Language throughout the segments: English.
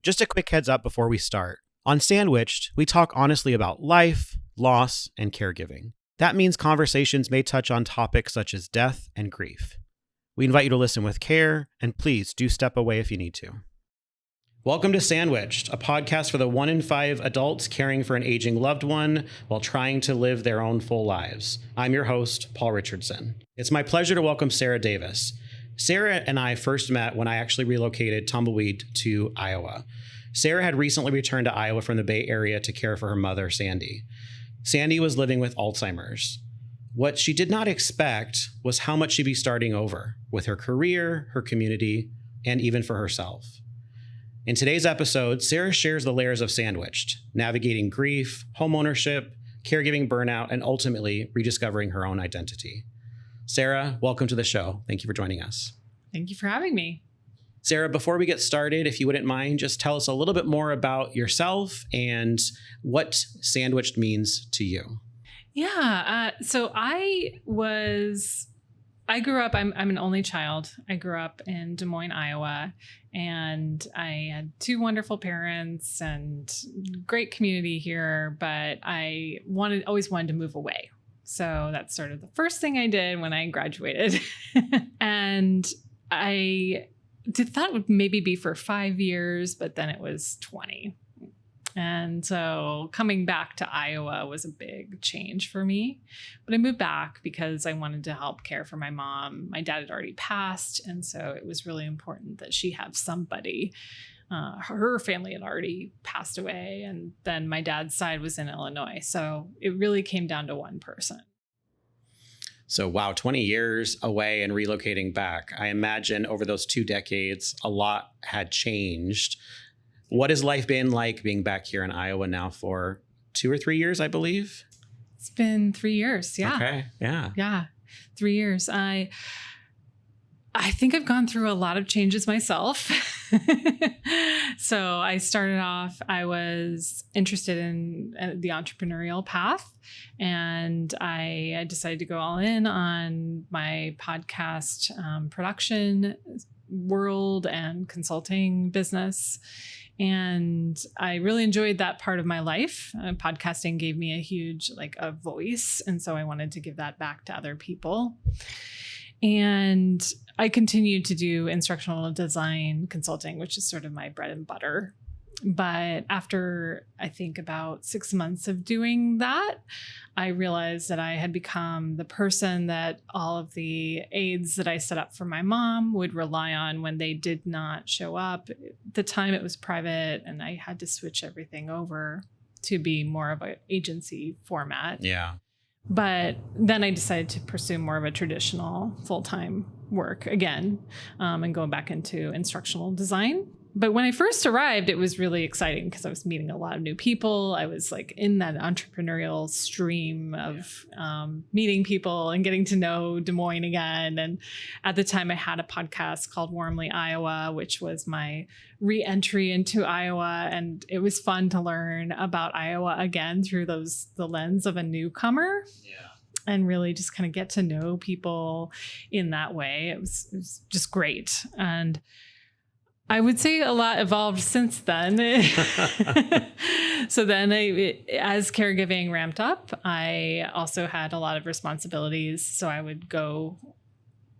Just a quick heads up before we start. On Sandwiched, we talk honestly about life, loss, and caregiving. That means conversations may touch on topics such as death and grief. We invite you to listen with care, and please do step away if you need to. Welcome to Sandwiched, a podcast for the 1 in 5 adults caring for an aging loved one while trying to live their own full lives. I'm your host, Paul Richardson. It's my pleasure to welcome Sarah Davis. Sarah and I first met when I actually relocated Tumbleweed to Iowa. Sarah had recently returned to Iowa from the Bay Area to care for her mother, Sandy. Sandy was living with Alzheimer's. What she did not expect was how much she'd be starting over with her career, her community, and even for herself. In today's episode, Sarah shares the layers of Sandwiched, navigating grief, homeownership, caregiving burnout, and ultimately rediscovering her own identity. Sarah, welcome to the show. Thank you for joining us. Thank you for having me. Sarah, before we get started, if you wouldn't mind, just tell us a little bit more about yourself and what Sandwiched means to you. Yeah. So I grew up, I'm an only child. I grew up in Des Moines, Iowa, and I had 2 wonderful parents and great community here, but I always wanted to move away. So that's sort of the first thing I did when I graduated. And I thought it would maybe be for 5 years, but then it was 20. And so coming back to Iowa was a big change for me. But I moved back because I wanted to help care for my mom. My dad had already passed, and so it was really important that she have somebody. Her family had already passed away, and then my dad's side was in Illinois. So it really came down to one person. So, wow, 20 years away and relocating back. I imagine over those 2 decades, a lot had changed. What has life been like being back here in Iowa now for 2 or 3 years, I believe? It's been 3 years. Yeah. Okay. Yeah. Yeah. 3 years. I think I've gone through a lot of changes myself. So I started off, I was interested in the entrepreneurial path, and I decided to go all in on my podcast production world and consulting business. And I really enjoyed that part of my life. Podcasting gave me a huge, a voice. And so I wanted to give that back to other people. And I continued to do instructional design consulting, which is sort of my bread and butter. But after, I think, about 6 months of doing that, I realized that I had become the person that all of the aides that I set up for my mom would rely on when they did not show up. At the time, it was private, and I had to switch everything over to be more of an agency format. Yeah. But then I decided to pursue more of a traditional full-time work again, and going back into instructional design. But when I first arrived, it was really exciting because I was meeting a lot of new people. I was in that entrepreneurial stream of meeting people and getting to know Des Moines again. And at the time I had a podcast called Warmly Iowa, which was my re-entry into Iowa. And it was fun to learn about Iowa again through the lens of a newcomer. Yeah. And really just kind of get to know people in that way. It was just great. And I would say a lot evolved since then. So then as caregiving ramped up, I also had a lot of responsibilities. So I would go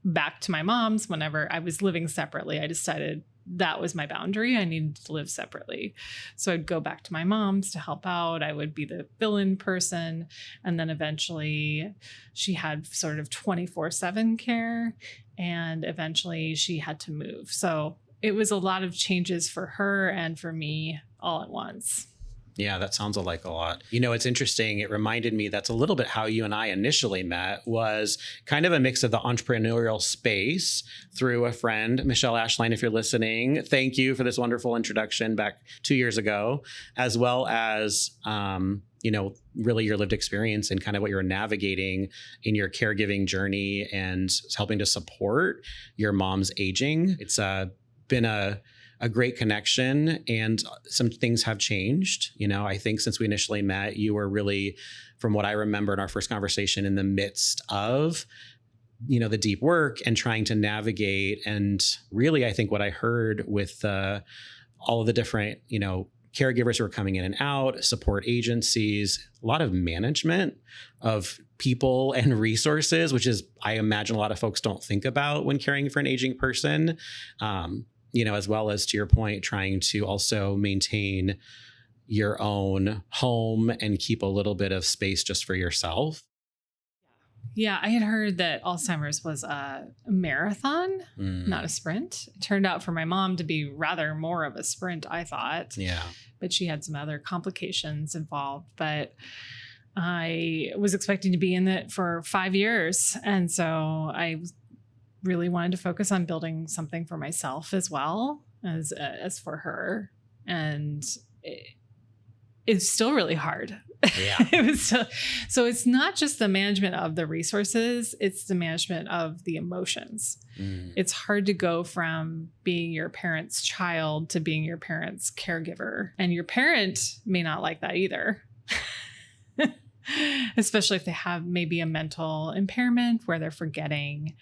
back to my mom's whenever I was living separately. I decided that was my boundary. I needed to live separately. So I'd go back to my mom's to help out. I would be the fill-in person. And then eventually she had sort of 24/7 care. And eventually she had to move. So it was a lot of changes for her and for me all at once. Yeah, that sounds like a lot. It's interesting. It reminded me that's a little bit how you and I initially met, was kind of a mix of the entrepreneurial space through a friend, Michelle Ashline, if you're listening. Thank you for this wonderful introduction back 2 years ago, as well as, really your lived experience and kind of what you're navigating in your caregiving journey and helping to support your mom's aging. It's been a great connection, and some things have changed. I think since we initially met, you were really, from what I remember in our first conversation, in the midst of, the deep work and trying to navigate. And really, I think what I heard with all of the different, caregivers who are coming in and out, support agencies, a lot of management of people and resources, which is, I imagine a lot of folks don't think about when caring for an aging person, as well as, to your point, trying to also maintain your own home and keep a little bit of space just for yourself. Yeah, I had heard that Alzheimer's was a marathon, not a sprint. It turned out for my mom to be rather more of a sprint, I thought. Yeah. But she had some other complications involved. But I was expecting to be in it for 5 years. And so I really wanted to focus on building something for myself as well as for her. And it's still really hard. Yeah. So it's not just the management of the resources, it's the management of the emotions. It's hard to go from being your parent's child to being your parent's caregiver. And your parent may not like that either. Especially if they have maybe a mental impairment where they're forgetting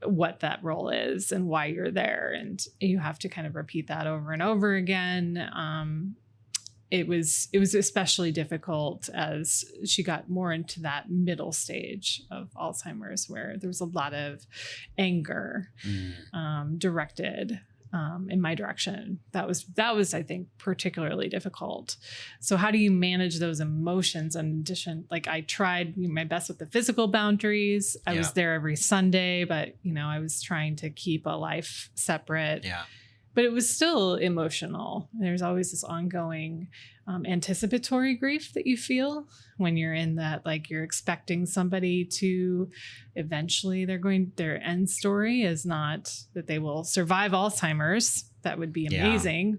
what that role is and why you're there. And you have to kind of repeat that over and over again. It was especially difficult as she got more into that middle stage of Alzheimer's, where there was a lot of anger directed in my direction. That was, I think, particularly difficult. So how do you manage those emotions? In addition, like I tried my best with the physical boundaries. I was there every Sunday, but I was trying to keep a life separate. Yeah. But it was still emotional. There's always this ongoing anticipatory grief that you feel when you're in that, like you're expecting somebody to eventually their end story is not that they will survive Alzheimer's. That would be amazing.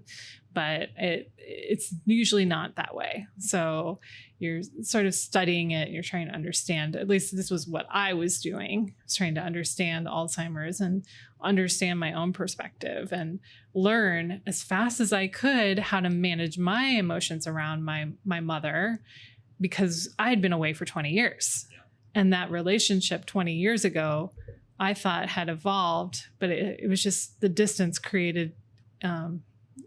But it's usually not that way. So you're sort of studying it. You're trying to understand, at least this was what I was doing. I was trying to understand Alzheimer's and understand my own perspective and learn as fast as I could how to manage my emotions around my mother, because I had been away for 20 years. Yeah. And that relationship 20 years ago, I thought had evolved, but it was just the distance created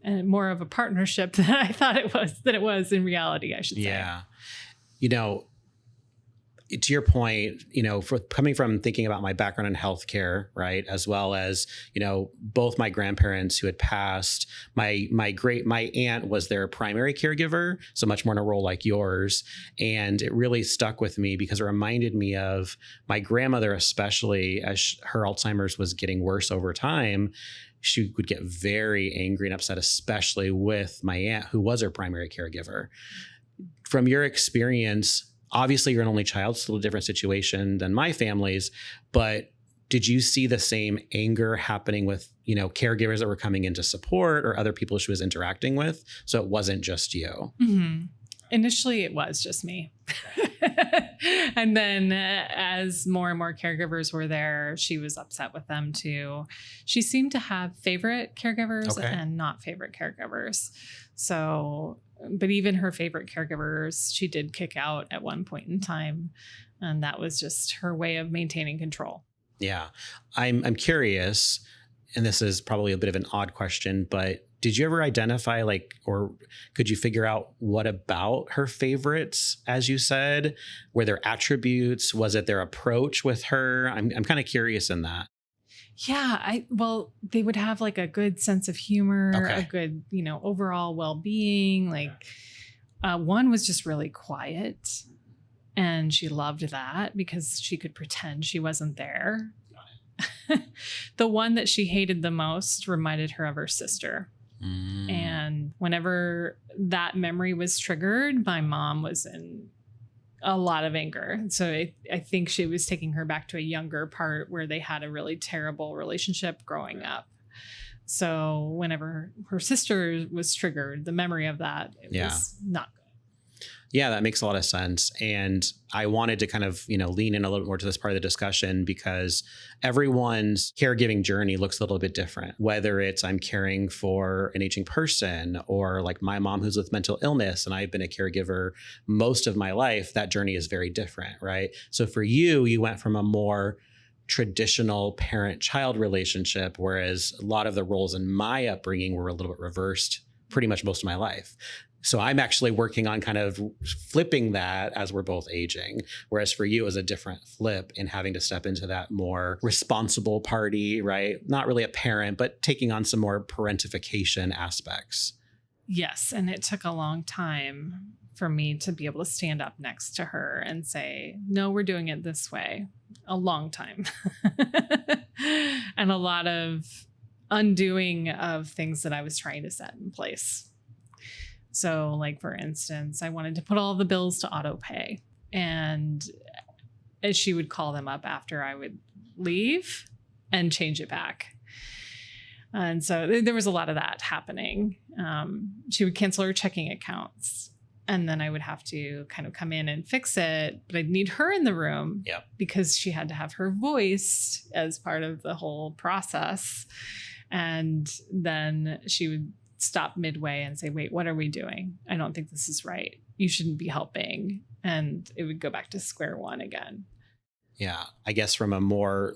and more of a partnership than I thought it was in reality, I should say. Yeah. To your point, for coming from thinking about my background in healthcare, right, as well as, both my grandparents who had passed, my aunt was their primary caregiver, so much more in a role like yours. And it really stuck with me because it reminded me of my grandmother, especially as her Alzheimer's was getting worse over time. She would get very angry and upset, especially with my aunt, who was her primary caregiver. From your experience, obviously you're an only child, still a different situation than my family's, but did you see the same anger happening with, caregivers that were coming in to support or other people she was interacting with? So it wasn't just you. Mm-hmm. Initially, it was just me. And then as more and more caregivers were there, she was upset with them too. She seemed to have favorite caregivers and not favorite caregivers. So, but even her favorite caregivers, she did kick out at one point in time. And that was just her way of maintaining control. Yeah. I'm curious, and this is probably a bit of an odd question, but did you ever identify or could you figure out what about her favorites, as you said? Were there attributes? Was it their approach with her? I'm kind of curious in that. Yeah, they would have like a good sense of humor, a good, overall well-being. One was just really quiet, and she loved that because she could pretend she wasn't there. The one that she hated the most reminded her of her sister. And whenever that memory was triggered, my mom was in a lot of anger. So I think she was taking her back to a younger part where they had a really terrible relationship growing up. So whenever her sister was triggered, the memory of that, it was not good. Yeah, that makes a lot of sense. And I wanted to kind of, lean in a little bit more to this part of the discussion because everyone's caregiving journey looks a little bit different, whether it's I'm caring for an aging person or like my mom who's with mental illness and I've been a caregiver most of my life. That journey is very different, right? So for you, you went from a more traditional parent-child relationship, whereas a lot of the roles in my upbringing were a little bit reversed pretty much most of my life. So I'm actually working on kind of flipping that as we're both aging. Whereas for you, it was a different flip in having to step into that more responsible party, right? Not really a parent, but taking on some more parentification aspects. Yes. And it took a long time for me to be able to stand up next to her and say, no, we're doing it this way. A long time. And a lot of undoing of things that I was trying to set in place. So, like, for instance, I wanted to put all the bills to auto pay, and she would call them up after I would leave and change it back. And so there was a lot of that happening. She would cancel her checking accounts, and then I would have to kind of come in and fix it. But I'd need her in the room because she had to have her voice as part of the whole process. And then she would stop midway and say, wait, what are we doing? I don't think this is right. You shouldn't be helping. And it would go back to square one again. Yeah. I guess from a more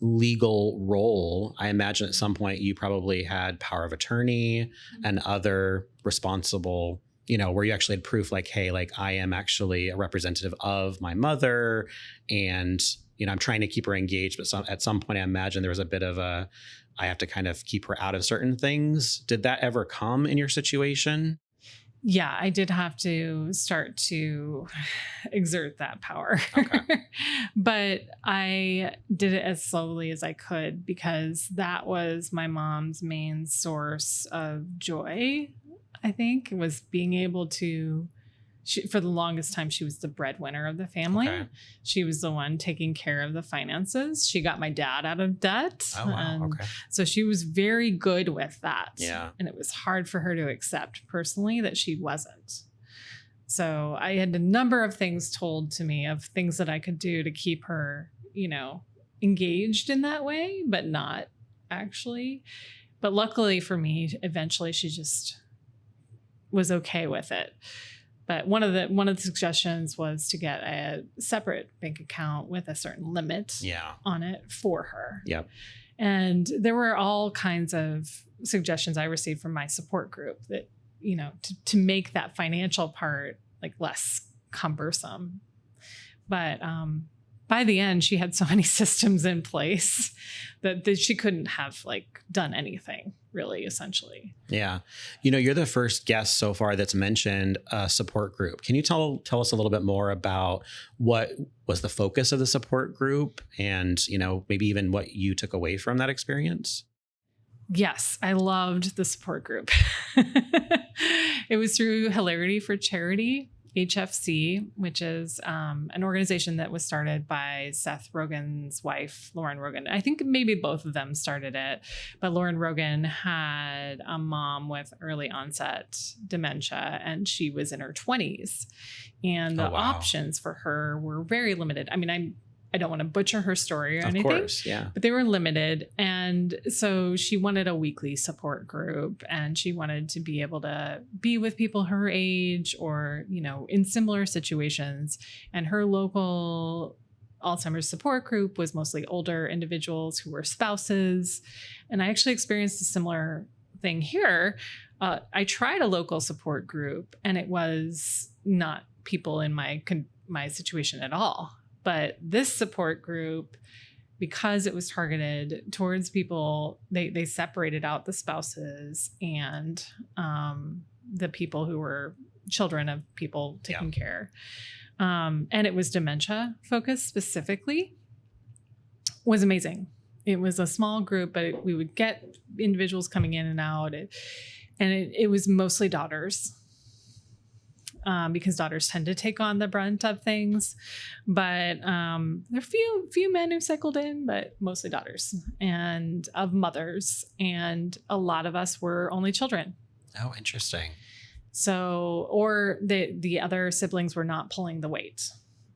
legal role, I imagine at some point you probably had power of attorney and other responsible, where you actually had proof like, hey, like I am actually a representative of my mother, and, I'm trying to keep her engaged, but at some point I imagine there was a bit of I have to kind of keep her out of certain things. Did that ever come in your situation? Yeah, I did have to start to exert that power. Okay. But I did it as slowly as I could because that was my mom's main source of joy, I think, was being able to, for the longest time, she was the breadwinner of the family. Okay. She was the one taking care of the finances. She got my dad out of debt. Oh, wow. Okay. So she was very good with that. Yeah. And it was hard for her to accept personally that she wasn't. So I had a number of things told to me of things that I could do to keep her, engaged in that way, but not actually. But luckily for me, eventually she just was okay with it. But one of the suggestions was to get a separate bank account with a certain limit on it for her. Yep. And there were all kinds of suggestions I received from my support group that, to make that financial part like less cumbersome. But by the end, she had so many systems in place that she couldn't have done anything really, essentially. Yeah. You're the first guest so far that's mentioned a support group. Can you tell us a little bit more about what was the focus of the support group and, maybe even what you took away from that experience? Yes, I loved the support group. It was through Hilarity for Charity, HFC, which is an organization that was started by Seth Rogen's wife, Lauren Rogen. I think maybe both of them started it, but Lauren Rogen had a mom with early onset dementia, and she was in her 20s. And the options for her were very limited. I mean, I don't want to butcher her story or anything. Of course, yeah. But they were limited. And so she wanted a weekly support group, and she wanted to be able to be with people her age or, in similar situations. And her local Alzheimer's support group was mostly older individuals who were spouses. And I actually experienced a similar thing here. I tried a local support group, and it was not people in my situation at all. But this support group, because it was targeted towards people, they separated out the spouses and the people who were children of people taking care. And it was dementia focused specifically. Was amazing. It was a small group, but we would get individuals coming in and out. It was mostly daughters. Because daughters tend to take on the brunt of things, but there are few men who cycled in, but mostly daughters and of mothers, and a lot of us were only children. Oh, interesting. So, or the other siblings were not pulling the weight,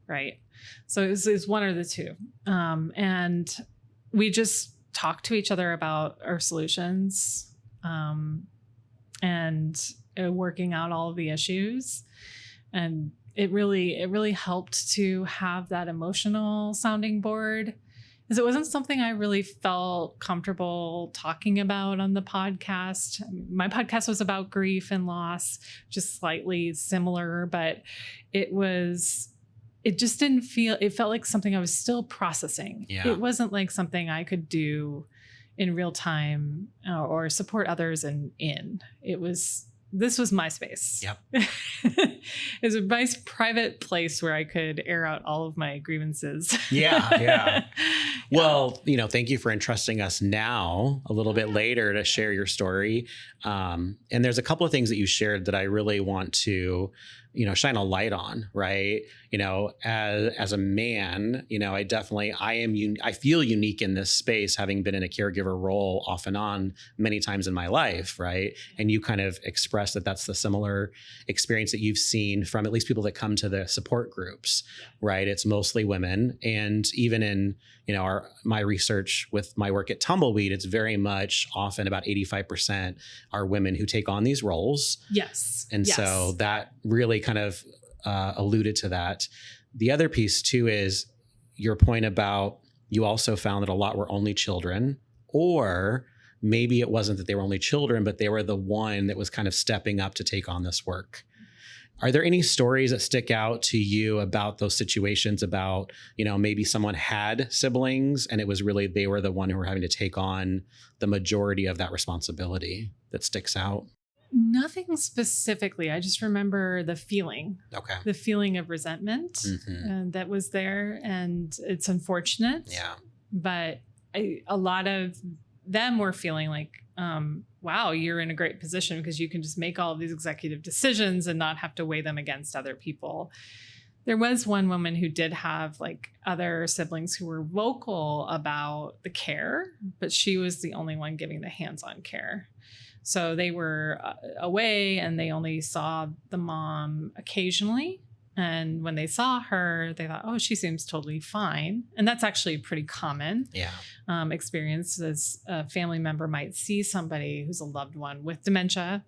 right? So it was one or the two, and we just talked to each other about our solutions, and working out all of the issues. And it really helped to have that emotional sounding board Because it wasn't something I really felt comfortable talking about on the podcast. My podcast was about grief and loss, just slightly similar, but it just didn't feel, it felt like something I was still processing. Yeah. It wasn't like something I could do in real time or support others in. This was my space. Yep. It was a nice private place where I could air out all of my grievances. Yeah. Well, thank you for entrusting us now a little bit later to share your story. And there's a couple of things that you shared that I really want to, shine a light on, right? As a man, I feel unique in this space, having been in a caregiver role off and on many times in my life, right? And you kind of expressed that that's the similar experience that you've seen from at least people that come to the support groups, right? It's mostly women. And even in, my research with my work at Tumbleweed, it's very much often about 85% are women who take on these roles. Yes. And so that really kind of alluded to that. The other piece too is your point about you also found that a lot were only children, or maybe it wasn't that they were only children, but they were the one that was kind of stepping up to take on this work. Are there any stories that stick out to you about those situations about, maybe someone had siblings and it was really they were the one who were having to take on the majority of that responsibility that sticks out? Nothing specifically. I just remember the feeling. Okay. The feeling of resentment that was there. And it's unfortunate. Yeah. But a lot of them were feeling like, wow, you're in a great position because you can just make all of these executive decisions and not have to weigh them against other people. There was one woman who did have like other siblings who were vocal about the care, but she was the only one giving the hands-on care. So they were away and they only saw the mom occasionally. And when they saw her, they thought, oh, she seems totally fine. And that's actually pretty common experience, as a family member might see somebody who's a loved one with dementia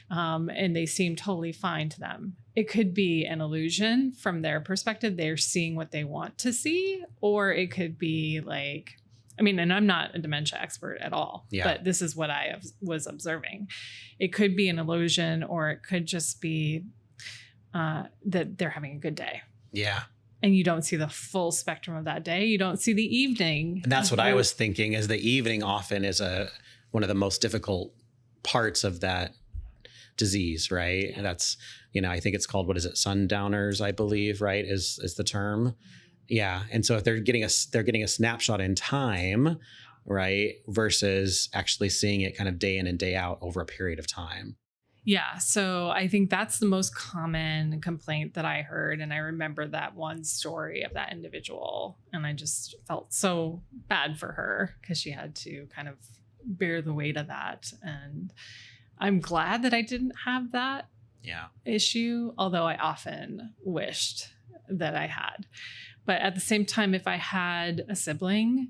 and they seem totally fine to them. It could be an illusion from their perspective. They're seeing what they want to see, or it could be like, and I'm not a dementia expert at all, but this is what I was observing. It could be an illusion, or it could just be that they're having a good day. Yeah. And you don't see the full spectrum of that day. You don't see the evening. And that's what I was thinking, is the evening often is one of the most difficult parts of that disease, right? And that's, I think it's called, what is it? Sundowners, I believe, right? Is the term. Yeah. And so if they're getting a snapshot in time, right, versus actually seeing it kind of day in and day out over a period of time. Yeah. So I think that's the most common complaint that I heard. And I remember that one story of that individual. And I just felt so bad for her because she had to kind of bear the weight of that. And I'm glad that I didn't have that issue, although I often wished that I had. But at the same time, if I had a sibling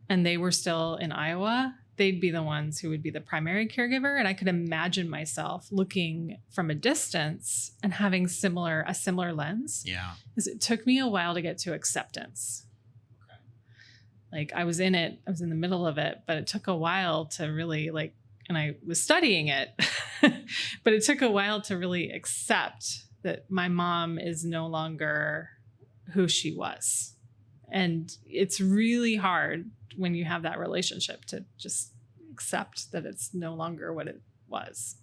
and they were still in Iowa, they'd be the ones who would be the primary caregiver. And I could imagine myself looking from a distance and having a similar lens. Yeah. Because it took me a while to get to acceptance. Okay. Like I was in the middle of it, but it took a while to really and I was studying it, but it took a while to really accept that my mom is no longer who she was. And it's really hard when you have that relationship to just accept that it's no longer what it was.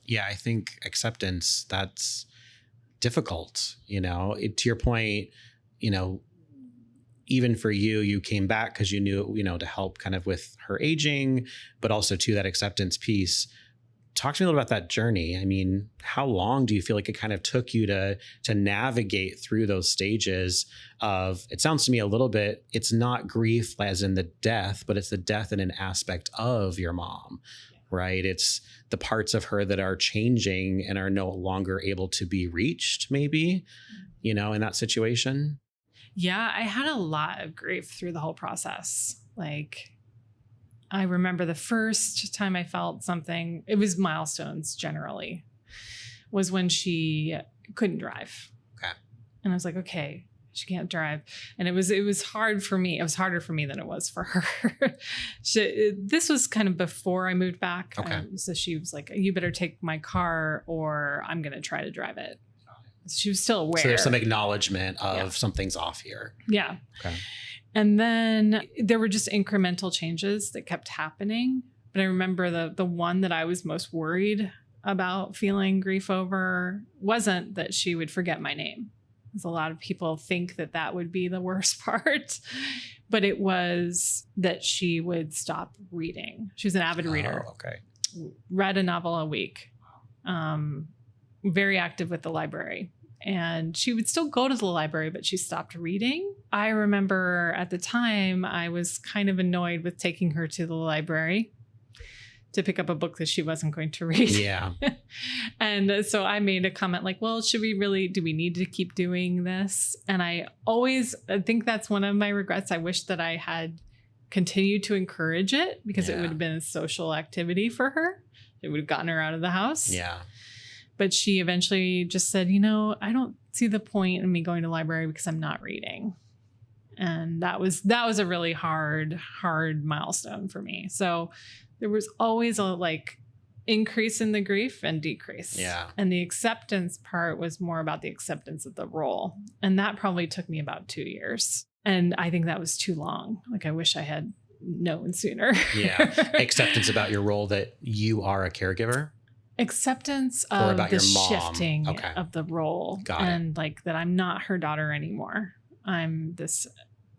Yeah, I think acceptance, that's difficult, to your point, even for you came back because you knew, to help kind of with her aging, but also to that acceptance piece. Talk to me a little about that journey. How long do you feel like it kind of took you to navigate through those stages of, it sounds to me a little bit, it's not grief as in the death, but it's the death in an aspect of your mom, right? It's the parts of her that are changing and are no longer able to be reached, maybe, in that situation. Yeah, I had a lot of grief through the whole process. I remember the first time I felt something, it was milestones generally, was when she couldn't drive. Okay. And I was like, okay, She can't drive. And it was hard for me. It was harder for me than it was for her. This was kind of before I moved back. Okay. So she was like, you better take my car or I'm going to try to drive it. She was still aware. So there's some acknowledgement of something's off here. Yeah. Okay. And then there were just incremental changes that kept happening. But I remember the one that I was most worried about feeling grief over wasn't that she would forget my name. Because a lot of people think that would be the worst part. But it was that she would stop reading. She was an avid reader. Oh, okay. Read a novel a week. Very active with the library. And she would still go to the library, but she stopped reading. I remember at the time I was kind of annoyed with taking her to the library to pick up a book that she wasn't going to read. Yeah. And so I made a comment like, well, do we need to keep doing this? And I think that's one of my regrets. I wish that I had continued to encourage it because it would have been a social activity for her. It would have gotten her out of the house. Yeah. But she eventually just said, I don't see the point in me going to the library because I'm not reading. And that was a really hard milestone for me. So there was always a increase in the grief and decrease. Yeah. And the acceptance part was more about the acceptance of the role. And that probably took me about 2 years. And I think that was too long. I wish I had known sooner. Yeah. Acceptance about your role that you are a caregiver. Acceptance of the shifting Okay. of the role. Got it. And that I'm not her daughter anymore. I'm this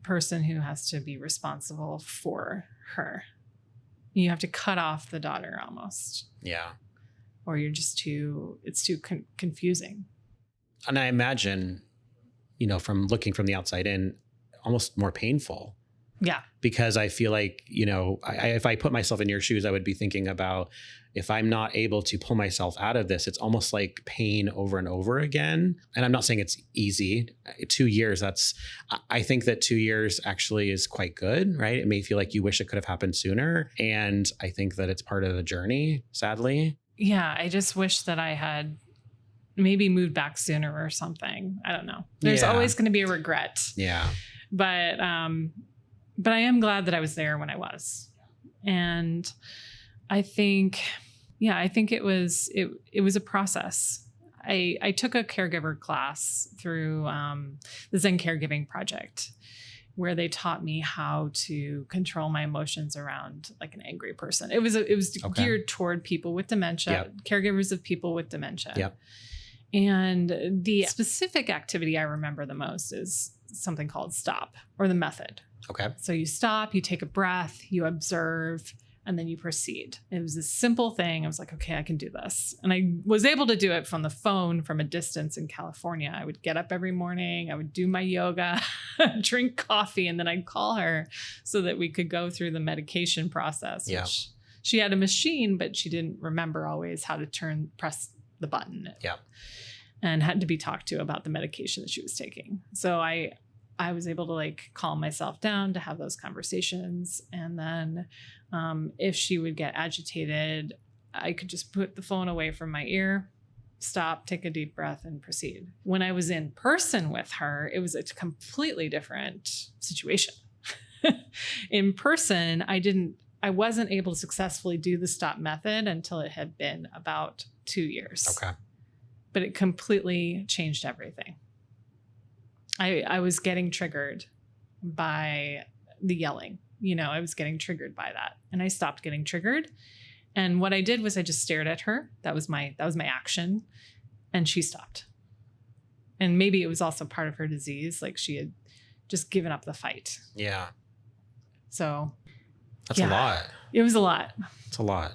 person who has to be responsible for her. You have to cut off the daughter almost. Yeah. Or you're just it's too confusing. And I imagine, from looking from the outside in, almost more painful. Yeah. Because I feel like, if I put myself in your shoes, I would be thinking about if I'm not able to pull myself out of this, it's almost like pain over and over again. And I'm not saying it's easy. 2 years, I think that 2 years actually is quite good, right? It may feel like you wish it could have happened sooner. And I think that it's part of the journey, sadly. Yeah. I just wish that I had maybe moved back sooner or something. I don't know. There's always going to be a regret. Yeah. But I am glad that I was there when I was. And I think it was a process. I took a caregiver class through the Zen Caregiving project where they taught me how to control my emotions around an angry person. It was geared toward people with dementia, caregivers of people with dementia. Yep. And the specific activity I remember the most is something called STOP, or the method. Okay. So you stop, you take a breath, you observe, and then you proceed. It was a simple thing. I was like, okay, I can do this. And I was able to do it from the phone from a distance in California. I would get up every morning, I would do my yoga, drink coffee, and then I'd call her so that we could go through the medication process. Yeah. Which she had a machine, but she didn't remember always how to press the button. Yeah. And had to be talked to about the medication that she was taking. So I was able to calm myself down to have those conversations. And then if she would get agitated, I could just put the phone away from my ear, stop, take a deep breath, and proceed. When I was in person with her, it was a completely different situation. In person, I wasn't able to successfully do the STOP method until it had been about 2 years. Okay. But it completely changed everything. I was getting triggered by the yelling. I was getting triggered by that. And I stopped getting triggered. And what I did was I just stared at her. That was my action. And she stopped. And maybe it was also part of her disease. She had just given up the fight. Yeah. So that's a lot. It was a lot. It's a lot.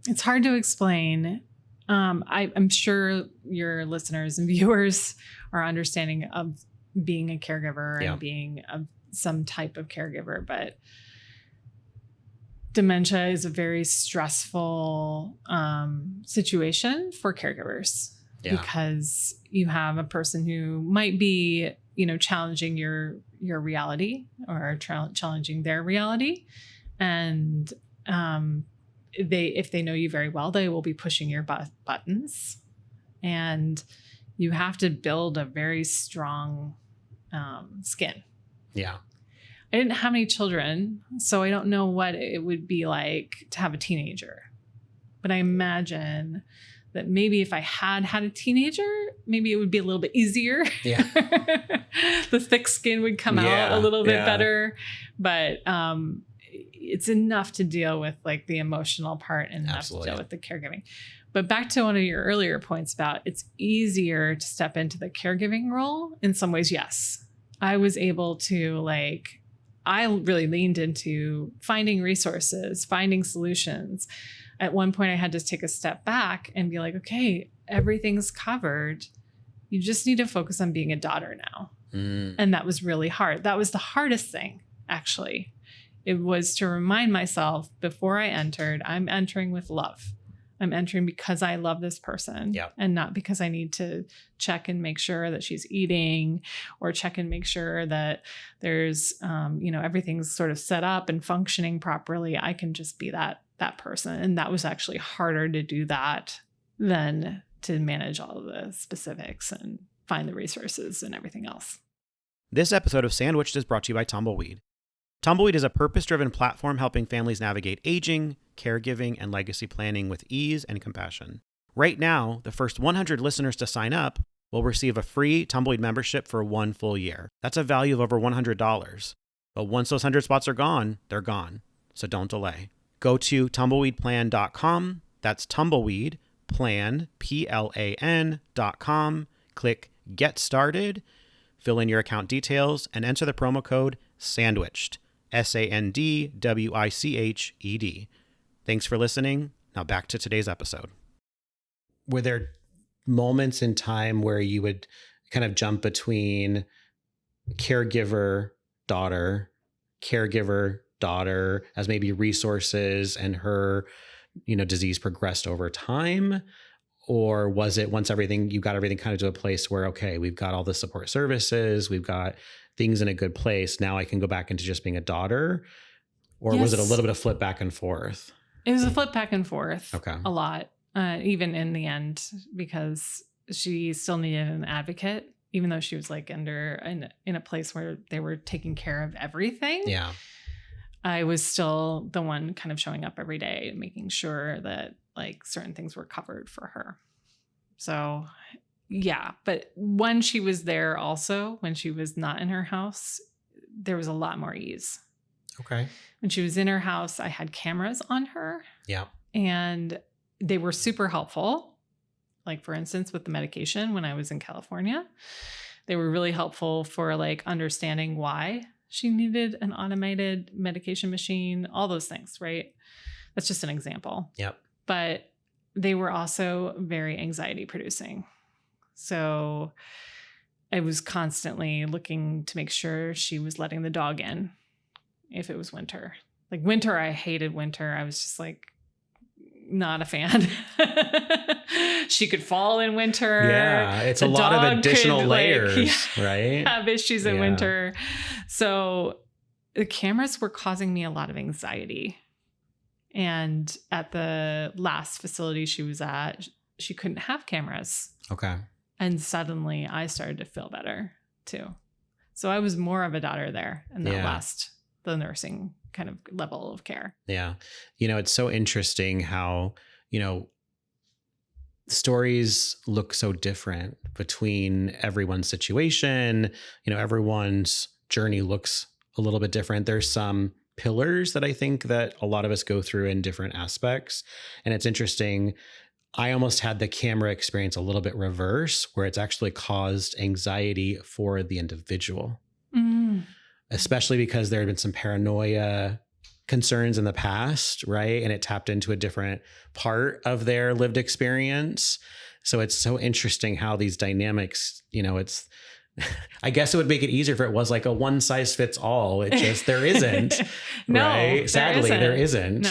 It's hard to explain. I'm sure your listeners and viewers are understanding of being a caregiver and being some type of caregiver, but dementia is a very stressful situation for caregivers because you have a person who might be, challenging your reality or challenging their reality. And if they know you very well, they will be pushing your buttons. And you have to build a very strong skin. Yeah. I didn't have any children, so I don't know what it would be like to have a teenager. But I imagine that maybe if I had a teenager, maybe it would be a little bit easier. Yeah. The thick skin would come out a little bit better. But it's enough to deal with like the emotional part and enough to deal with the caregiving. But back to one of your earlier points about it's easier to step into the caregiving role. In some ways, yes. I was able to I really leaned into finding resources, finding solutions. At one point, I had to take a step back and be like, okay, everything's covered. You just need to focus on being a daughter now. And that was really hard. That was the hardest thing, actually. It was to remind myself before I entered, I'm entering with love. I'm entering because I love this person and not because I need to check and make sure that she's eating or check and make sure that there's, everything's sort of set up and functioning properly. I can just be that person. And that was actually harder to do that than to manage all of the specifics and find the resources and everything else. This episode of Sandwiched is brought to you by Tumbleweed. Tumbleweed is a purpose-driven platform helping families navigate aging, caregiving, and legacy planning with ease and compassion. Right now, the first 100 listeners to sign up will receive a free Tumbleweed membership for 1 full year. That's a value of over $100. But once those 100 spots are gone, they're gone. So don't delay. Go to tumbleweedplan.com. That's Tumbleweed Plan, PLAN.com. Click Get Started, fill in your account details, and enter the promo code SANDWICHED. SANDWICHED. Thanks for listening. Now back to today's episode. Were there moments in time where you would kind of jump between caregiver, daughter as maybe resources and her, disease progressed over time? Or was it once you got everything kind of to a place where, okay, we've got all the support services, we've got things in a good place, now I can go back into just being a daughter? Or was it a little bit of flip back and forth? It was a flip back and forth. Okay. A lot, even in the end, because she still needed an advocate, even though she was in a place where they were taking care of everything. Yeah. I was still the one kind of showing up every day and making sure that certain things were covered for her. So yeah, but when she was there also, when she was not in her house, there was a lot more ease. Okay. When she was in her house, I had cameras on her. Yeah. And they were super helpful. Like for instance, with the medication when I was in California, they were really helpful for understanding why she needed an automated medication machine, all those things, right? That's just an example. Yep. But they were also very anxiety producing. So I was constantly looking to make sure she was letting the dog in if it was winter. Winter, I hated winter. I was just not a fan. She could fall in winter. Yeah, it's a lot of additional layers, right? Have issues in winter. So the cameras were causing me a lot of anxiety. And at the last facility she was at, she couldn't have cameras. Okay. And suddenly I started to feel better too. So I was more of a daughter there in the nursing kind of level of care. Yeah. It's so interesting how, stories look so different between everyone's situation. Everyone's journey looks a little bit different. There's some pillars that I think that a lot of us go through in different aspects. And it's interesting. I almost had the camera experience a little bit reverse, where it's actually caused anxiety for the individual, especially because there had been some paranoia concerns in the past, right? And it tapped into a different part of their lived experience. So it's so interesting how these dynamics, I guess it would make it easier if it was a one size fits all. It just, there isn't. No, right? Sadly, there isn't.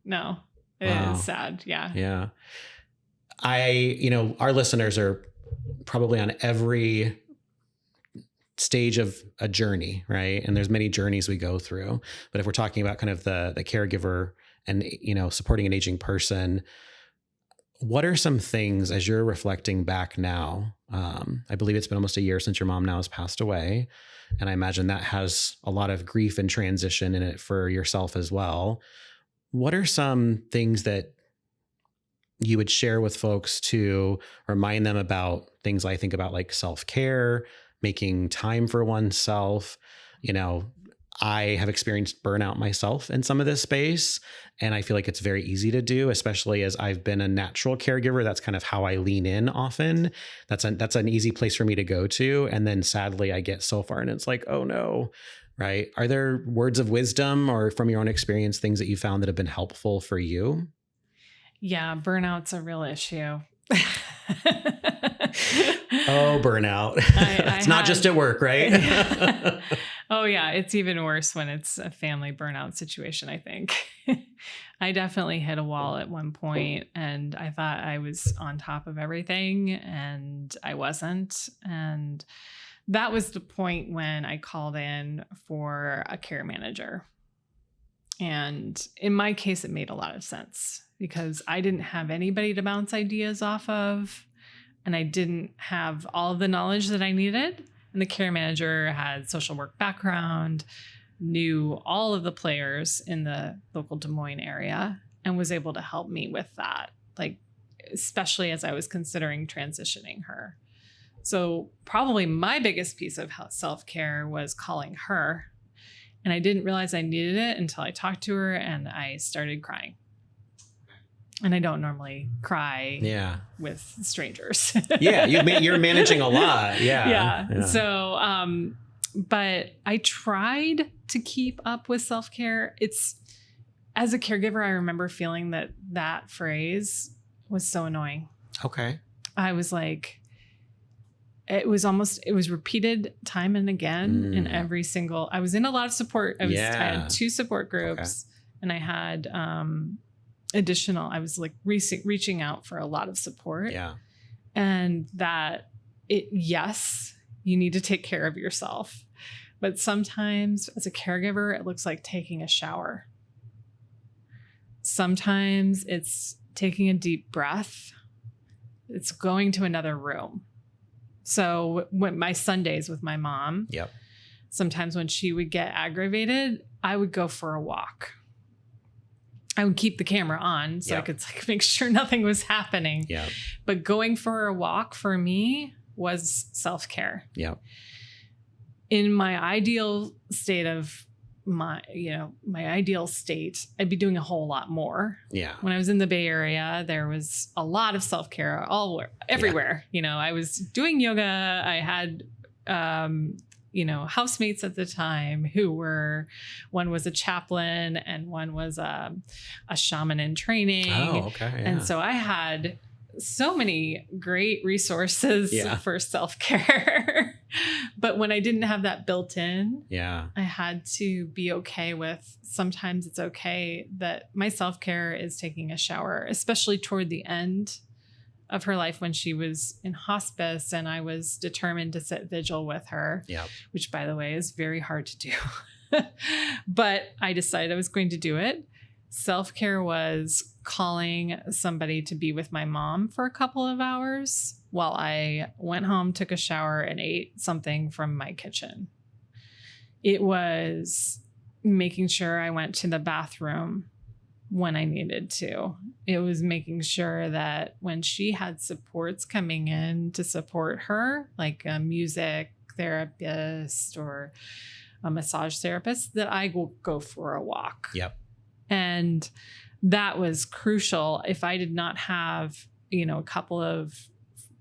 No, it is sad. Yeah. Yeah. Our listeners are probably on every stage of a journey, right? And there's many journeys we go through. But if we're talking about kind of the caregiver and, supporting an aging person, What are some things as you're reflecting back now? I believe it's been almost a year since your mom now has passed away. And I imagine that has a lot of grief and transition in it for yourself as well. What are some things that you would share with folks to remind them about things I think about, like self-care, making time for oneself? I have experienced burnout myself in some of this space, and I feel like it's very easy to do, especially as I've been a natural caregiver. That's kind of how I lean in often. That's an easy place for me to go to. And then sadly, I get so far and it's like, oh no, right? Are there words of wisdom or from your own experience, things that you found that have been helpful for you? Yeah, burnout's a real issue. Oh, burnout. It's not just at work, right? Oh, yeah. It's even worse when it's a family burnout situation, I think. I definitely hit a wall at one point, and I thought I was on top of everything, and I wasn't. And that was the point when I called in for a care manager. And in my case, it made a lot of sense because I didn't have anybody to bounce ideas off of, and I didn't have all of the knowledge that I needed. And the care manager had social work background, knew all of the players in the local Des Moines area, and was able to help me with that, like, especially as I was considering transitioning her. So probably my biggest piece of self-care was calling her. And I didn't realize I needed it until I talked to her and I started crying. And I don't normally cry with strangers. Yeah, you're managing a lot. Yeah. So, but I tried to keep up with self-care. As a caregiver, I remember feeling that phrase was so annoying. Okay. I was like, it was repeated time and again in every single, I was in a lot of support. I had 2 support groups, and I had, additional, I was like reaching out for a lot of support. Yeah. And yes, you need to take care of yourself. But sometimes as a caregiver, it looks like taking a shower. Sometimes it's taking a deep breath. It's going to another room. So when my Sundays with my mom, sometimes when she would get aggravated, I would go for a walk. I would keep the camera on so I could make sure nothing was happening. Yeah. But going for a walk for me was self-care. Yeah. In my ideal state I'd be doing a whole lot more. Yeah. When I was in the Bay Area, there was a lot of self-care everywhere. Yeah. I was doing yoga. I had, housemates at the time one was a chaplain and one was a shaman in training. Oh, okay. Yeah. And so I had so many great resources for self-care. But when I didn't have that built in, I had to be okay with, sometimes it's okay that my self-care is taking a shower, especially toward the end of her life when she was in hospice and I was determined to sit vigil with her, which, by the way, is very hard to do. But I decided I was going to do it. Self-care was calling somebody to be with my mom for a couple of hours while I went home, took a shower, and ate something from my kitchen. It was making sure I went to the bathroom when I needed to. It was making sure that when she had supports coming in to support her, like a music therapist or a massage therapist, that I will go for a walk. Yep. And that was crucial. If I did not have, a couple of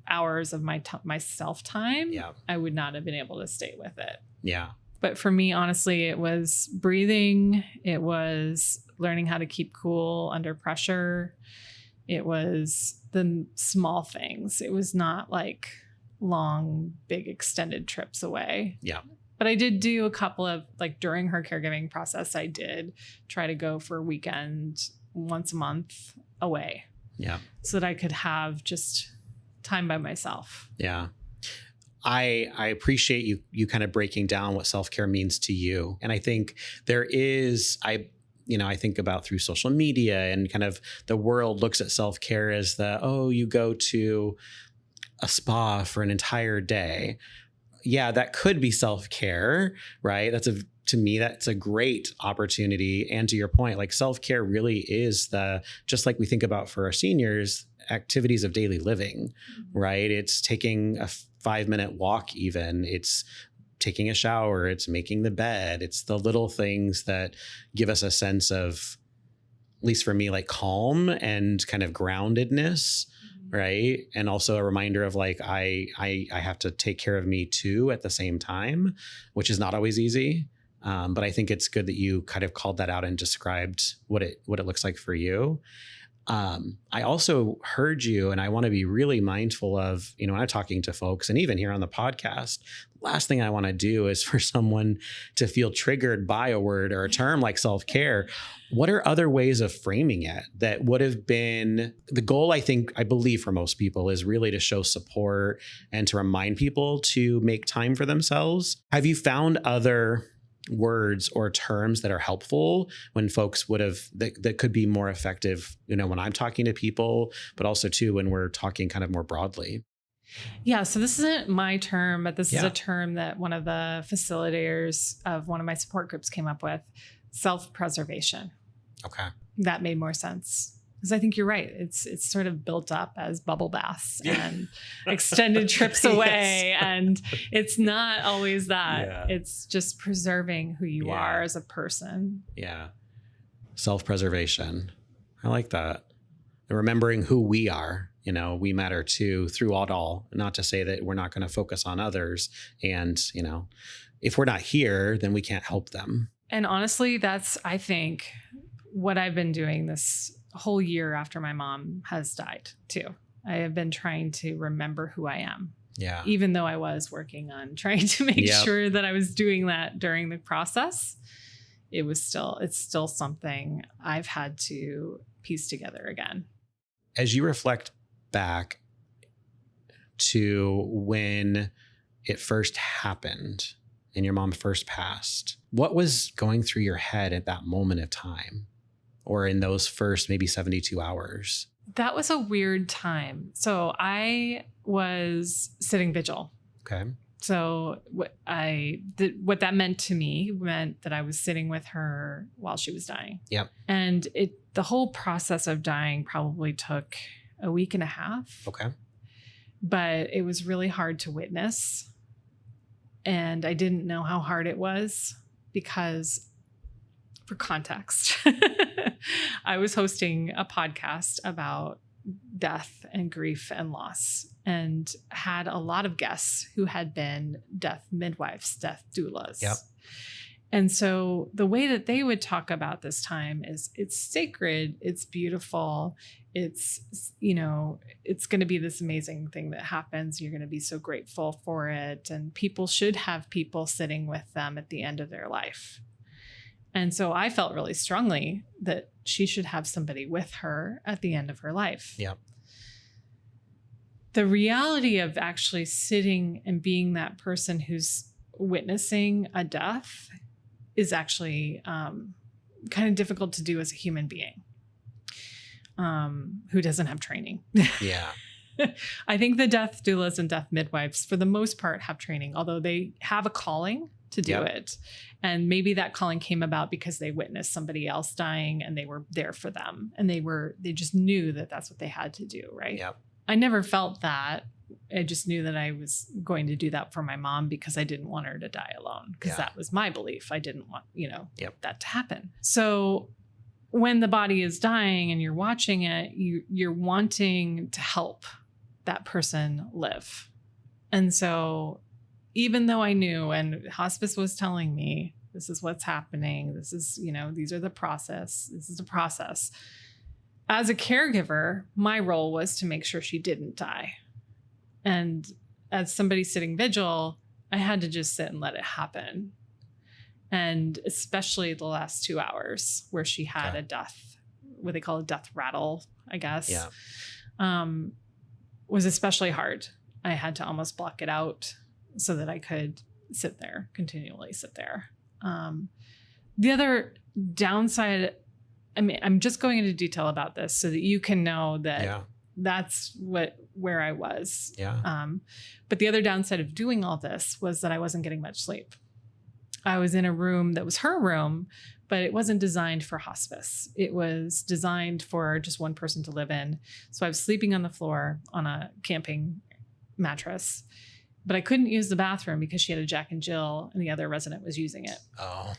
hours of my self-time, I would not have been able to stay with it. Yeah. But for me, honestly, it was breathing. It was learning how to keep cool under pressure. It was the small things. It was not like long, big, extended trips away. Yeah. But I did do a couple of, during her caregiving process, I did try to go for a weekend once a month away. Yeah. So that I could have just time by myself. Yeah. I appreciate you kind of breaking down what self-care means to you. And I think there is, I think about through social media and kind of the world looks at self-care as you go to a spa for an entire day. Yeah, that could be self-care, right? To me, that's a great opportunity. And to your point, like self-care really is just like we think about for our seniors, activities of daily living, right? It's taking a 5-minute walk even. It's taking a shower. It's making the bed. It's the little things that give us a sense of, at least for me, like calm and kind of groundedness, right? And also a reminder of like, I have to take care of me too at the same time, which is not always easy. But I think it's good that you kind of called that out and described what it looks like for you. I also heard you, and I want to be really mindful of, when I'm talking to folks and even here on the podcast, last thing I want to do is for someone to feel triggered by a word or a term like self-care. What are other ways of framing it that would have been the goal? I believe for most people is really to show support and to remind people to make time for themselves. Have you found other words or terms that are helpful when folks that could be more effective, when I'm talking to people, but also too, when we're talking kind of more broadly? Yeah. So this isn't my term, but this is a term that one of the facilitators of one of my support groups came up with: self-preservation. Okay. That made more sense. Because I think you're right. It's sort of built up as bubble baths and extended trips away. Yes. And it's not always that. Yeah. It's just preserving who you are as a person. Yeah. Self-preservation. I like that. And remembering who we are, we matter too throughout all. Not to say that we're not going to focus on others. And, if we're not here, then we can't help them. And honestly, that's, I think, what I've been doing this whole year after my mom has died too. I have been trying to remember who I am. Yeah. Even though I was working on trying to make sure that I was doing that during the process, it's still something I've had to piece together again. As you reflect back to when it first happened and your mom first passed, what was going through your head at that moment of time? Or in those first maybe 72 hours? That was a weird time. So I was sitting vigil. Okay. So what that meant to me meant that I was sitting with her while she was dying. Yep. And the whole process of dying probably took a week and a half. Okay. But it was really hard to witness. And I didn't know how hard it was because, for context, I was hosting a podcast about death and grief and loss, and had a lot of guests who had been death midwives, death doulas. Yep. And so the way that they would talk about this time is it's sacred, it's beautiful, it's going to be this amazing thing that happens. You're going to be so grateful for it. And people should have people sitting with them at the end of their life. And so I felt really strongly that she should have somebody with her at the end of her life. Yeah. The reality of actually sitting and being that person who's witnessing a death is actually kind of difficult to do as a human being who doesn't have training. Yeah. I think the death doulas and death midwives, for the most part, have training, although they have a calling to do it. And maybe that calling came about because they witnessed somebody else dying and they were there for them. And they just knew that that's what they had to do. Right. Yep. I never felt that. I just knew that I was going to do that for my mom because I didn't want her to die alone, because that was my belief. I didn't want, that to happen. So when the body is dying and you're watching it, you're wanting to help that person live. And so even though I knew, and hospice was telling me, this is what's happening, this is, these are the process, this is the process. As a caregiver, my role was to make sure she didn't die. And as somebody sitting vigil, I had to just sit and let it happen. And especially the last 2 hours where she had a death, what they call a death rattle, I guess, was especially hard. I had to almost block it out so that I could continually sit there. The other downside, I mean, I'm just going into detail about this so that you can know that Yeah. that's where I was. Yeah. But the other downside of doing all this was that I wasn't getting much sleep. I was in a room that was her room, but it wasn't designed for hospice. It was designed for just one person to live in. So I was sleeping on the floor on a camping mattress, but I couldn't use the bathroom because she had a Jack and Jill and the other resident was using it. Oh.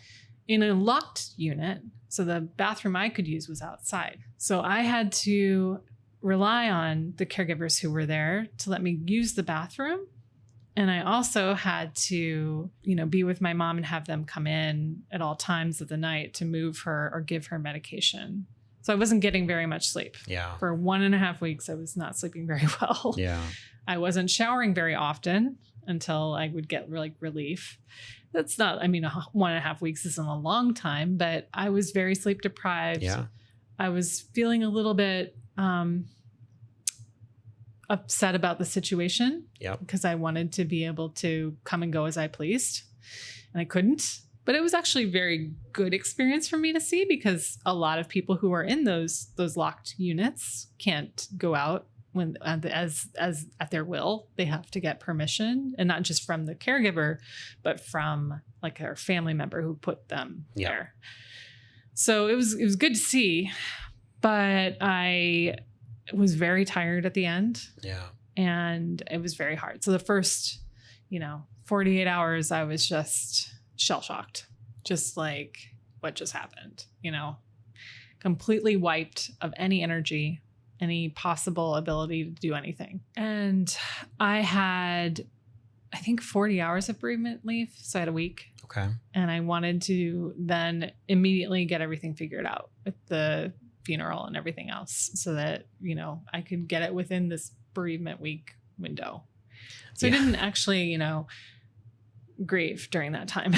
In a locked unit, so the bathroom I could use was outside. So I had to rely on the caregivers who were there to let me use the bathroom. And I also had to, be with my mom and have them come in at all times of the night to move her or give her medication. So I wasn't getting very much sleep. Yeah. For 1.5 weeks, I was not sleeping very well. Yeah. I wasn't showering very often until I would get relief. That's not, 1.5 weeks isn't a long time, but I was very sleep deprived. Yeah. I was feeling a little bit upset about the situation. Yep. Because I wanted to be able to come and go as I pleased, and I couldn't. But it was actually a very good experience for me to see, because a lot of people who are in those locked units can't go out when as at their will. They have to get permission, and not just from the caregiver, but from like their family member who put them there. So it was good to see, but I was very tired at the end. Yeah. And it was very hard. So the first, 48 hours, I was just shell-shocked. Just like, what just happened? Completely wiped of any energy, any possible ability to do anything. And I had, I think, 40 hours of bereavement leave. So I had a week. Okay. And I wanted to then immediately get everything figured out with the funeral and everything else, so that, I could get it within this bereavement week window. So I didn't actually, grieve during that time.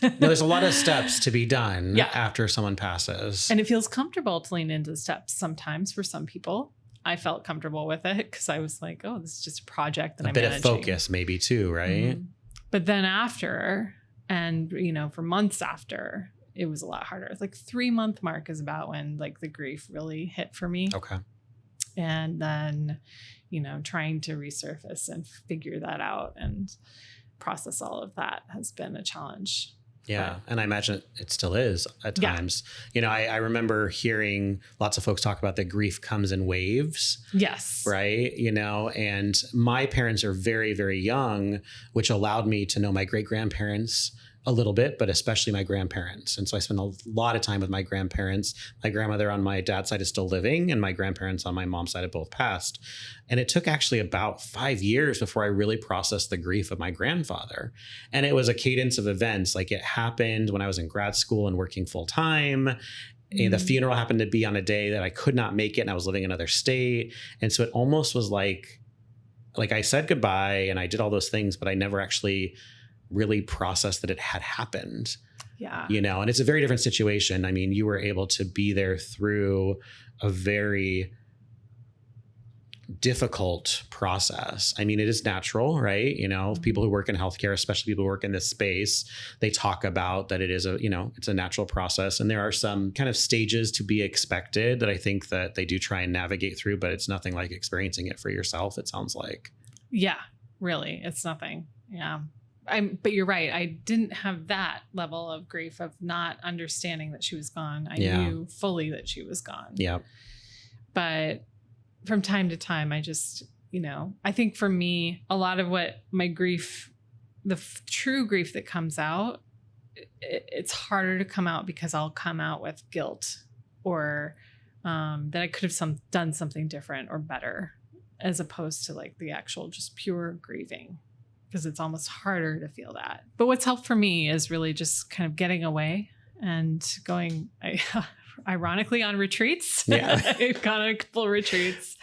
No, there's a lot of steps to be done after someone passes. And it feels comfortable to lean into the steps sometimes for some people. I felt comfortable with it because I was like, oh, this is just a project that I'm managing. A bit of focus maybe too, right? Mm-hmm. But then after, and, for months after, it was a lot harder. Like 3-month mark is about when like the grief really hit for me. Okay. And then, trying to resurface and figure that out and process all of that has been a challenge. Yeah. And I imagine it still is at times. I remember hearing lots of folks talk about that grief comes in waves. Yes. Right. And my parents are very, very young, which allowed me to know my great-grandparents a little bit, but especially my grandparents. And so I spent a lot of time with my grandparents. My grandmother on my dad's side is still living, and my grandparents on my mom's side have both passed. And it took actually about 5 years before I really processed the grief of my grandfather. And it was a cadence of events. Like, it happened when I was in grad school and working full time. And the funeral happened to be on a day that I could not make it, and I was living in another state. And so it almost was like I said goodbye and I did all those things, but I never actually really processed that it had happened. Yeah. And it's a very different situation. I mean, you were able to be there through a very difficult process. I mean, it is natural, right? People who work in healthcare, especially people who work in this space, they talk about that it is it's a natural process. And there are some kind of stages to be expected that I think that they do try and navigate through, but it's nothing like experiencing it for yourself, it sounds like. Yeah, really. It's nothing. Yeah. But you're right. I didn't have that level of grief of not understanding that she was gone. I knew fully that she was gone. Yeah. But from time to time, I just, I think for me, a lot of what my grief, the true grief that comes out, it's harder to come out because I'll come out with guilt or that I could have done something different or better, as opposed to like the actual just pure grieving. Because it's almost harder to feel that. But what's helped for me is really just kind of getting away and going, ironically, on retreats. Yeah. I've gone on a couple of retreats.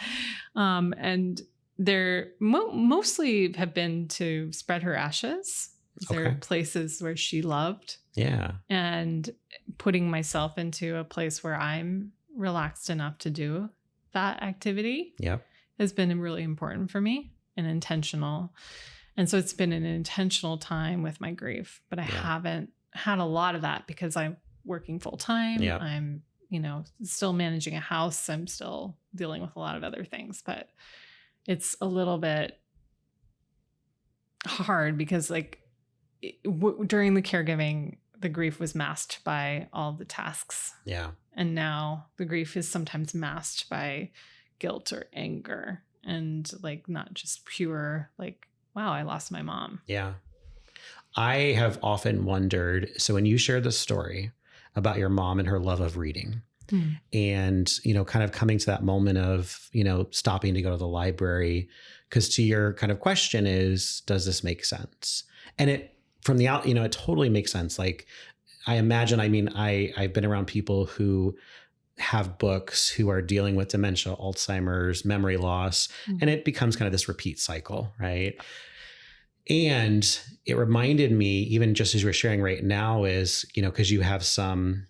And they're mostly have been to spread her ashes. They're places where she loved. Yeah. And putting myself into a place where I'm relaxed enough to do that activity has been really important for me and intentional. And so it's been an intentional time with my grief, but I haven't had a lot of that because I working full time. Yeah. I'm, still managing a house. I'm still dealing with a lot of other things, but it's a little bit hard because during the caregiving, the grief was masked by all the tasks. Yeah. And now the grief is sometimes masked by guilt or anger and not just pure wow, I lost my mom. Yeah. I have often wondered, so when you shared the story about your mom and her love of reading and, kind of coming to that moment of, stopping to go to the library, because to your kind of question is, does this make sense? And it totally makes sense. Like I imagine, I've been around people who have books who are dealing with dementia, Alzheimer's, memory loss, and it becomes kind of this repeat cycle, right? And it reminded me, even just as you were sharing right now, is, because you have some,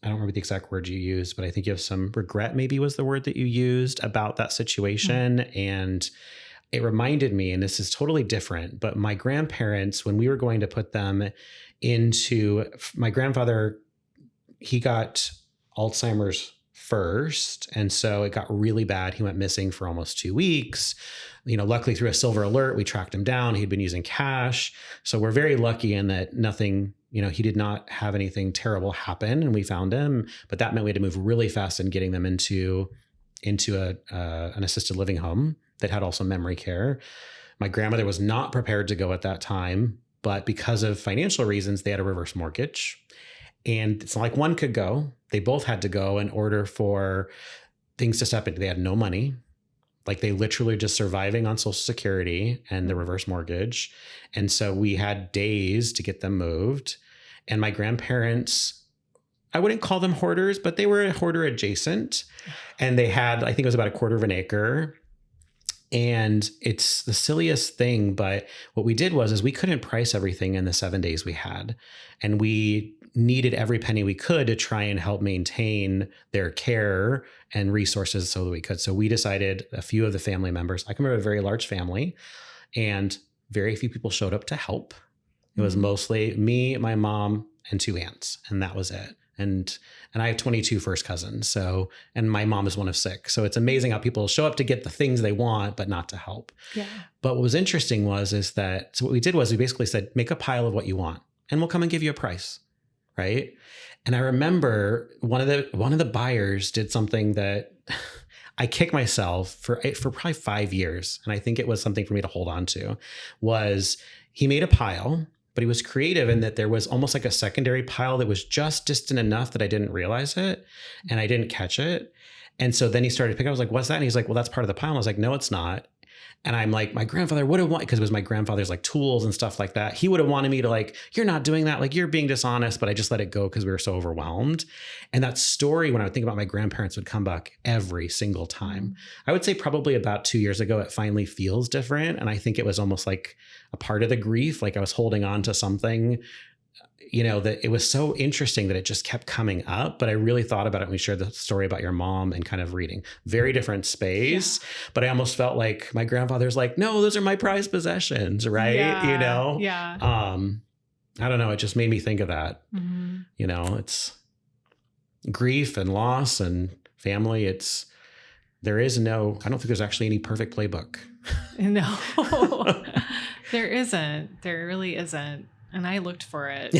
I don't remember the exact word you used, but I think you have some regret, maybe was the word that you used about that situation. And it reminded me, and this is totally different, but my grandparents, when we were going to put them into, my grandfather, he got Alzheimer's first. And so it got really bad. He went missing for almost 2 weeks. Luckily through a silver alert, we tracked him down. He'd been using cash. So we're very lucky in that nothing, he did not have anything terrible happen and we found him. But that meant we had to move really fast in getting them into an assisted living home that had also memory care. My grandmother was not prepared to go at that time, but because of financial reasons, they had a reverse mortgage. And it's not like one could go. They both had to go in order for things to step into. They had no money. They literally just surviving on Social Security and the reverse mortgage. And so we had days to get them moved. And my grandparents, I wouldn't call them hoarders, but they were hoarder adjacent. And they had, I think it was about 1/4 of an acre. And it's the silliest thing, but what we did was we couldn't price everything in the 7 days we had. And we needed every penny we could to try and help maintain their care and resources so that we could. So we decided, a few of the family members, I can remember a very large family, and very few people showed up to help. It was mostly me, my mom, and 2 aunts, and that was it. And I have 22 first cousins. So, and my mom is one of 6. So it's amazing how people show up to get the things they want, but not to help. Yeah. But what was interesting is that, so what we did was we basically said, make a pile of what you want and we'll come and give you a price. Right. And I remember one of the buyers did something that I kick myself for probably 5 years. And I think it was something for me to hold on to, was he made a pile, but he was creative in that there was almost like a secondary pile that was just distant enough that I didn't realize it and I didn't catch it. And so then he started picking, I was like, what's that? And he's like, well, that's part of the pile. And I was like, no, it's not. And I'm like, my grandfather would have wanted, because it was my grandfather's tools and stuff like that. He would have wanted me to you're not doing that. You're being dishonest, but I just let it go because we were so overwhelmed. And that story, when I would think about my grandparents, would come back every single time. I would say probably about 2 years ago, it finally feels different. And I think it was almost like a part of the grief. I was holding on to something, that it was so interesting that it just kept coming up. But I really thought about it when we shared the story about your mom and kind of reading. Very different space. Yeah. But I almost felt like my grandfather's no, those are my prized possessions, right? Yeah. Yeah. I don't know. It just made me think of that. Mm-hmm. It's grief and loss and family. I don't think there's actually any perfect playbook. No, there isn't. There really isn't. And I looked for it.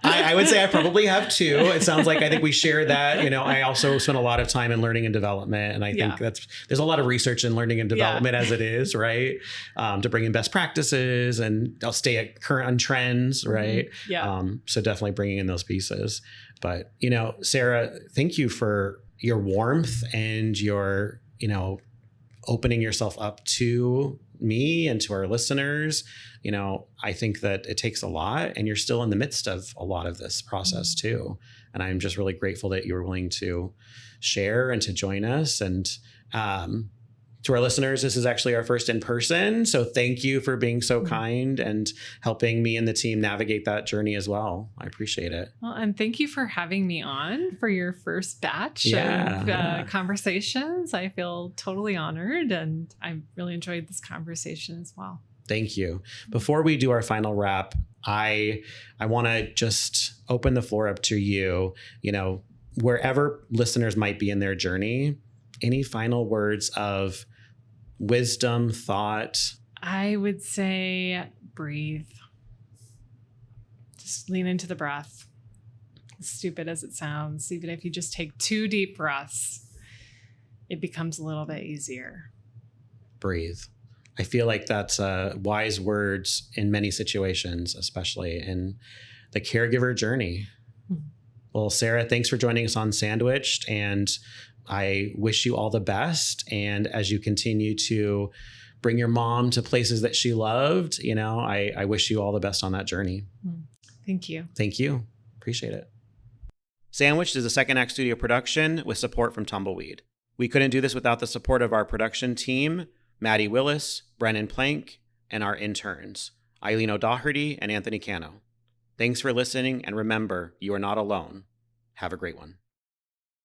I would say I probably have too. It sounds like I think we share that. I also spent a lot of time in learning and development. And I think there's a lot of research in learning and development as it is, right? To bring in best practices and I'll stay at current on trends, right? Yeah. So definitely bringing in those pieces. But, Sarah, thank you for your warmth and your, opening yourself up to me and to our listeners. I think that it takes a lot, and you're still in the midst of a lot of this process too. And I'm just really grateful that you were willing to share and to join us. And to our listeners, this is actually our first in person. So thank you for being so kind and helping me and the team navigate that journey as well. I appreciate it. Well, and thank you for having me on for your first batch of conversations. I feel totally honored, and I really enjoyed this conversation as well. Thank you. Before we do our final wrap, I want to just open the floor up to you, wherever listeners might be in their journey, any final words of wisdom, thought? I would say breathe. Just lean into the breath. As stupid as it sounds, even if you just take 2 deep breaths, it becomes a little bit easier. Breathe. I feel like that's wise words in many situations, especially in the caregiver journey. Mm-hmm. Well, Sarah, thanks for joining us on Sandwiched, and I wish you all the best. And as you continue to bring your mom to places that she loved, I wish you all the best on that journey. Thank you. Thank you. Appreciate it. Sandwiched is a Second Act Studio production with support from Tumbleweed. We couldn't do this without the support of our production team, Maddie Willis, Brennan Plank, and our interns, Eileen O'Doherty and Anthony Cano. Thanks for listening, and remember, you are not alone. Have a great one.